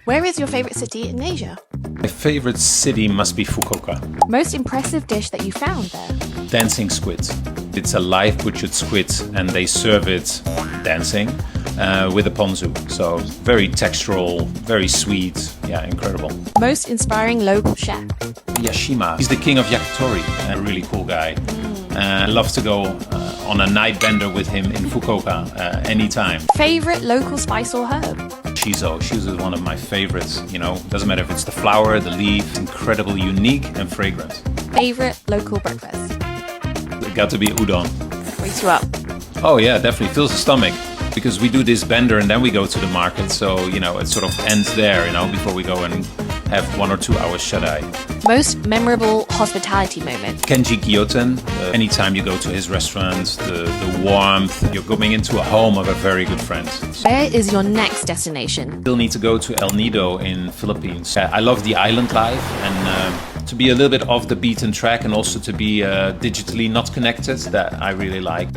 Where is your favorite city in Asia? My favorite city must be Fukuoka. Most impressive dish that you found there? Dancing squid. It's a live butchered squid and they serve it dancing with a ponzu. So very textural, very sweet. Yeah, incredible. Most inspiring local chef? Yashima. He's the king of yakitori. A really cool guy. I love to go on a night bender with him in Fukuoka anytime. Favorite local spice or herb? Shiso. Shiso is one of my favorites. You know, doesn't matter if it's the flower, the leaf. Incredible, unique and fragrant. Favorite local breakfast? It got to be udon. Wakes you up? Oh yeah, definitely fills the stomach. Because we do this bender and then we go to the market. So, you know, it sort of ends there, you know, before we go and have 1 or 2 hours shut-eye. Most memorable hospitality moment? Kenji Gyoten. Anytime you go to his restaurant, the warmth, you're going into a home of a very good friend. Where is your next destination? Still need to go to El Nido in Philippines. I love the island life and to be a little bit off the beaten track and also to be digitally not connected, that I really like.